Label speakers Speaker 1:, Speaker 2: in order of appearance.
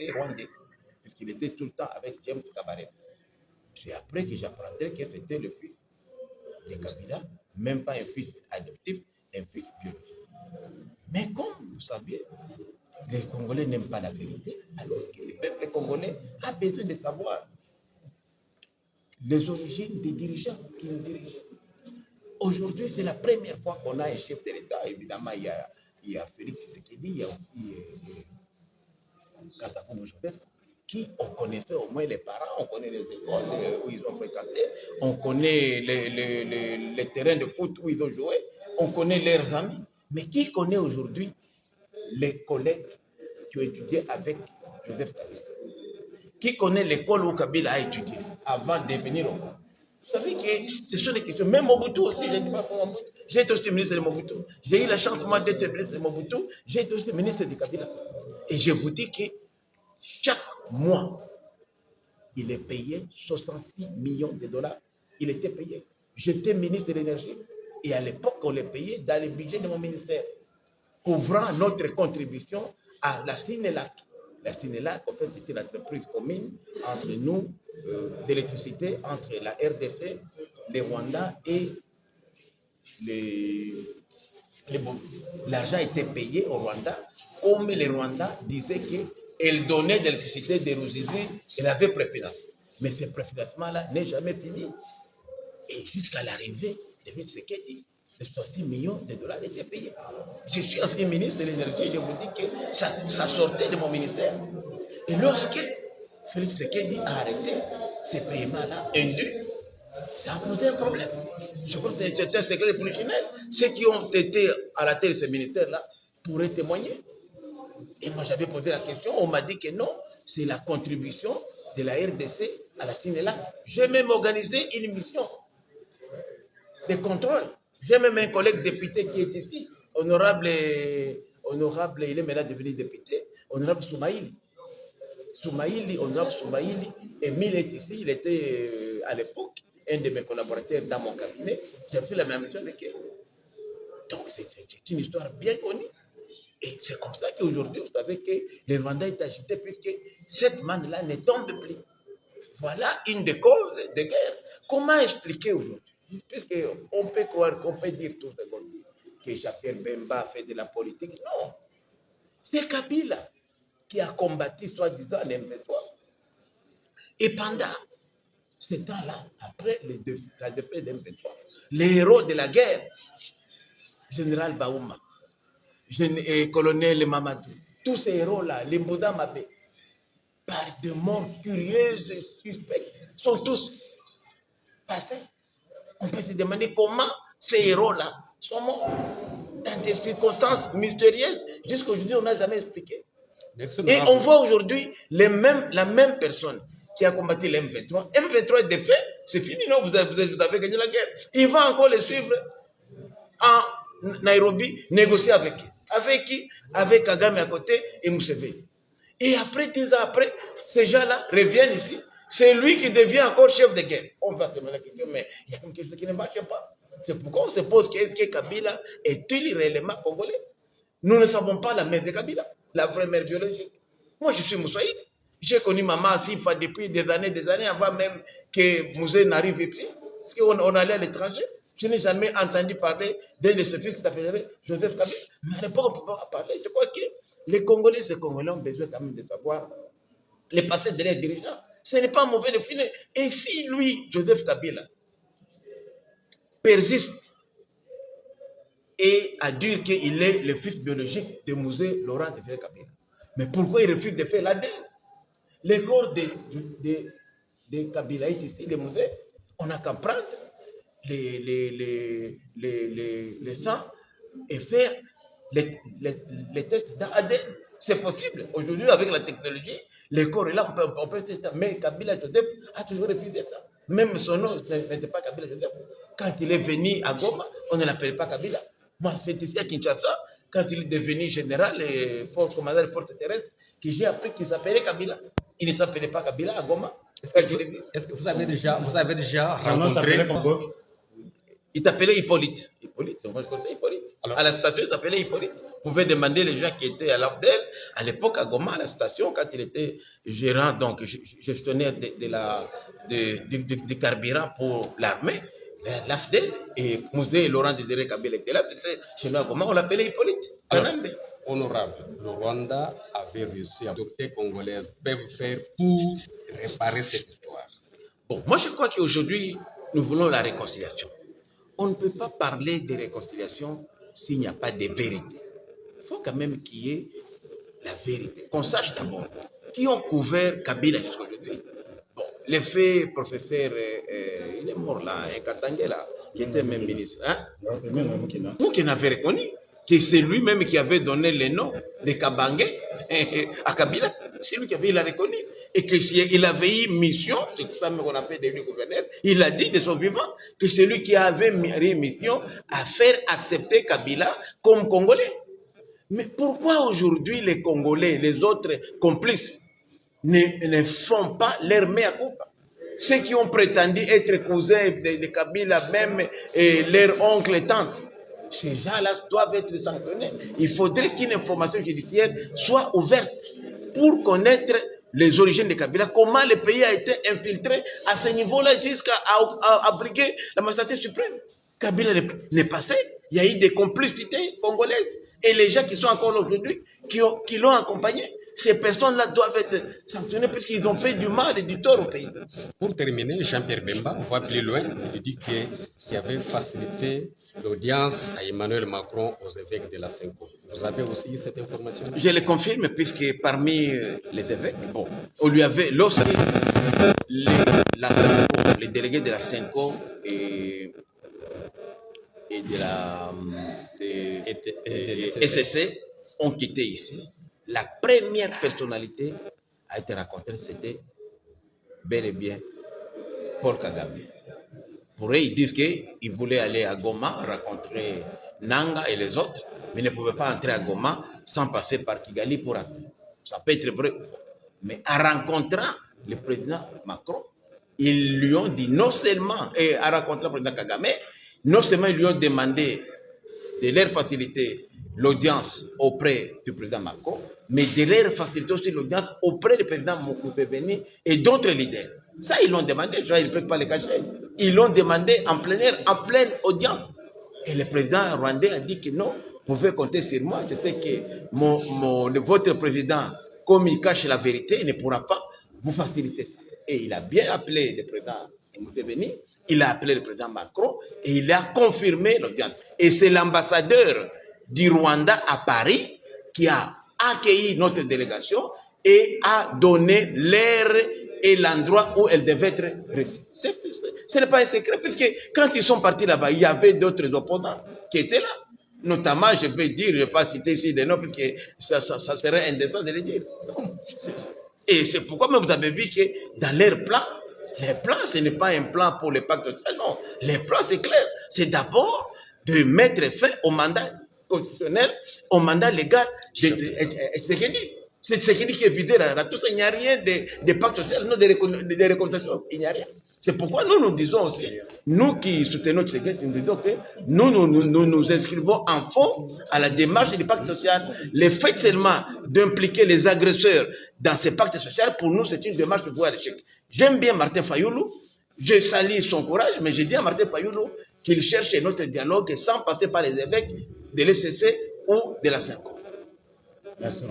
Speaker 1: était rwandais, puisqu'il était tout le temps avec James Kabarebe. C'est après que j'apprendrai que c'était le fils de Kabila, même pas un fils adoptif, un fils biologique. Mais comme vous savez, les Congolais n'aiment pas la vérité, alors que le peuple congolais a besoin de savoir les origines des dirigeants qui nous dirigent. Aujourd'hui, c'est la première fois qu'on a un chef de l'État. Évidemment, il y a Félix Tshisekedi, il y a aussi Kasavubu Joseph, qui on connaissait au moins les parents, on connaît les écoles où ils ont fréquenté, on connaît les terrains de foot où ils ont joué, on connaît leurs amis. Mais qui connaît aujourd'hui les collègues qui ont étudié avec Joseph Kabila? Qui connaît l'école où Kabila a étudié avant de venir au Congo? Vous savez que ce sont des questions. Même Mobutu aussi, je ne dis pas pour Mobutu. J'ai été aussi ministre de Mobutu. J'ai eu la chance, moi, d'être ministre de Mobutu. J'ai été aussi ministre de Kabila. Et je vous dis que chaque mois, il est payé 66 millions de dollars. Il était payé. J'étais ministre de l'énergie. Et à l'époque, on les payait dans le budget de mon ministère, couvrant notre contribution à la Sinelac. La Sinelac, en fait, c'était l'entreprise commune entre nous, d'électricité, entre la RDC, les Rwandais et les Burundi. L'argent était payé au Rwanda, comme les Rwandais disaient qu'elle donnait de l'électricité des Ruzizi, elle avait préfinancé. Mais ce préfinancement-là n'est jamais fini. Et jusqu'à l'arrivée de Tshisekedi, les 66 millions de dollars étaient payés. Je suis ancien ministre de l'énergie, je vous dis que ça sortait de mon ministère. Et lorsque Félix Tshisekedi a arrêté ces paiements-là indus, ça a posé un problème. Je pense que c'est un secret polichinelle. Ceux qui ont été à la tête de ce ministère-là pourraient témoigner. Et moi, j'avais posé la question, on m'a dit que non, c'est la contribution de la RDC à la Sinelac. J'ai même organisé une mission de contrôle. J'ai même un collègue député qui est ici, honorable, il est maintenant devenu député, honorable Soumaïli. Honorable Soumaïli, Emile est ici, il était à l'époque un de mes collaborateurs dans mon cabinet. J'ai fait la même mission avec eux. Donc c'est une histoire bien connue. Et c'est comme ça qu'aujourd'hui, vous savez que le Rwanda est agité puisque cette manne-là ne tombe plus. Voilà une des causes de guerre. Comment expliquer aujourd'hui? Puisqu'on peut croire, qu'on peut dire tout ce qu'on dit, que Jacques Bemba fait de la politique. Non. C'est Kabila qui a combattu, soi-disant, l'M23. Et pendant ce temps-là, après la défaite de l'M23, les héros de la guerre, général Baouma, colonel Mamadou, tous ces héros-là, les Mbouda Mabé, par de morts curieuses et suspectes, sont tous passés. On peut se demander comment ces héros-là sont morts dans des circonstances mystérieuses. Jusqu'aujourd'hui, on n'a jamais expliqué. Et on voit aujourd'hui la même personne qui a combattu l'M23. M23 est défait, c'est fini, non, vous avez gagné la guerre. Il va encore les suivre en Nairobi, négocier avec qui? Avec qui? Avec Kagame à côté et Museveni. Et après, 10 ans après, ces gens-là reviennent ici. C'est lui qui devient encore chef de guerre. On va te demander la question, mais il y a quelque chose qui ne marche pas. C'est pourquoi on se pose est-ce que Kabila est-il réellement congolais? Nous ne savons pas la mère de Kabila, la vraie mère biologique. Moi, je suis Moussaïd. J'ai connu maman Sifa depuis des années avant même que Mouzé n'arrive ici. Parce qu'on allait à l'étranger. Je n'ai jamais entendu parler d'un de ses fils qui s'appelait Joseph Kabila. Mais à l'époque, on ne peut pas parler. Je crois que les Congolais, ces Congolais ont besoin quand même de savoir le passé de leurs dirigeants. Ce n'est pas mauvais de finir. Et si lui, Joseph Kabila, persiste et a dit qu'il est le fils biologique de Mouzé Laurent de Kabila, mais pourquoi il refuse de faire l'ADN? Les corps de Kabila ici, de Mouzé, on n'a qu'à prendre les sangs et faire les tests d'ADN. C'est possible. Aujourd'hui, avec la technologie, les corps est là, on peut tester. Mais Kabila Joseph a toujours refusé ça. Même son nom n'était pas Kabila Joseph. Quand il est venu à Goma, on ne l'appelait pas Kabila. Moi, c'est ici à Kinshasa, quand il est devenu général et commandant des forces terrestres, que j'ai appris qu'il s'appelait Kabila. Il ne s'appelait pas Kabila à Goma.
Speaker 2: Est-ce que vous avez déjà rencontré...
Speaker 1: Il t'appelait Hippolyte. Hippolyte, moi je connaissais Hippolyte. Alors, à la station, il s'appelait Hippolyte. Vous pouvez demander les gens qui étaient à l'Afdel, à l'époque à Goma, à la station, quand il était gérant, donc gestionnaire du carburant pour l'armée, l'Afdel, et Mouzé et Laurent Désiré Kabila étaient là, c'était chez nous à Goma, on l'appelait Hippolyte.
Speaker 2: Alors, honorable, le Rwanda avait réussi à adopter congolaises peuvent faire pour réparer cette histoire.
Speaker 1: Bon, moi je crois qu'aujourd'hui, nous voulons la réconciliation. On ne peut pas parler de réconciliation s'il n'y a pas de vérité. Il faut quand même qu'il y ait la vérité. Qu'on sache d'abord qui ont couvert Kabila jusqu'à aujourd'hui. Bon, l'effet professeur, il est mort là, Katangé là, qui était même ministre. Hein? Moukina avait reconnu que c'est lui-même qui avait donné le nom de Kabangé à Kabila. C'est lui qui avait, il a reconnu. Et qu'il avait eu mission, c'est ça qu'on a fait de lui gouverneur, il a dit de son vivant que c'est lui qui avait eu mission à faire accepter Kabila comme Congolais. Mais pourquoi aujourd'hui les Congolais, les autres complices, ne font pas leur mea culpa? Ceux qui ont prétendu être cousins de Kabila, même et leur oncle et tante, ces gens-là doivent être sanctionnés. Il faudrait qu'une information judiciaire soit ouverte pour connaître les origines de Kabila, comment le pays a été infiltré à ce niveau-là jusqu'à abriguer la magistrature suprême. Kabila n'est pas seul. Il y a eu des complicités congolaises. Et les gens qui sont encore là aujourd'hui, qui l'ont accompagné, ces personnes-là doivent être sanctionnées puisqu'ils ont fait du mal et du tort au pays.
Speaker 2: Pour terminer, Jean-Pierre Bemba, on va plus loin. Il dit que s'il avait facilité l'audience à Emmanuel Macron aux évêques de la Senko. Vous avez aussi cette information?
Speaker 1: Je le confirme puisque parmi les évêques, bon, on lui avait, lorsque les délégués de la Senko et de la SSC ont quitté ici, la première personnalité a été rencontrée, c'était bel et bien Paul Kagame. Pour eux, ils disent qu'ils voulaient aller à Goma rencontrer Nanga et les autres, mais ne pouvaient pas entrer à Goma sans passer par Kigali pour arriver. Ça peut être vrai ou faux. Mais en rencontrant le président Macron, ils lui ont dit non seulement, et en rencontrant le président Kagame, non seulement ils lui ont demandé de leur faciliter l'audience auprès du président Macron, mais de leur faciliter aussi l'audience auprès du président Moukoupe-Beni et d'autres leaders. Ça, ils l'ont demandé, genre, ils ne peuvent pas le cacher. Ils l'ont demandé en plein air, en pleine audience. Et le président rwandais a dit que non, vous pouvez compter sur moi. Je sais que votre président, comme il cache la vérité, il ne pourra pas vous faciliter ça. Et il a bien appelé le président Moukoupe-Beni, il a appelé le président Macron et il a confirmé l'audience. Et c'est l'ambassadeur du Rwanda à Paris qui a accueilli notre délégation et a donné l'air et l'endroit où elle devait être reçue. Ce n'est pas un secret, puisque quand ils sont partis là-bas, il y avait d'autres opposants qui étaient là. Notamment, je vais dire, je ne vais pas citer ici des noms, puisque ça serait indécent de les dire. Non. Et c'est pourquoi même vous avez vu que dans leur plan, les plans, ce n'est pas un plan pour le pacte social, non. Les plans, c'est clair. C'est d'abord de mettre fin au mandat constitutionnel, au mandat légal de Tshisekedi. C'est Tshisekedi qui est vidé là. Tout ça, il n'y a rien de pacte social, non, de réconciliation. Il n'y a rien. C'est pourquoi nous disons aussi, nous qui soutenons Tshisekedi, nous disons que nous inscrivons en fond à la démarche du pacte social. Le fait seulement d'impliquer les agresseurs dans ce pacte social, pour nous, c'est une démarche de voie à l'échec. J'aime bien Martin Fayoulou, je salue son courage, mais je dis à Martin Fayoulou qu'il cherche notre dialogue sans passer par les évêques de l'ECC ou de la Senko.
Speaker 3: Merci.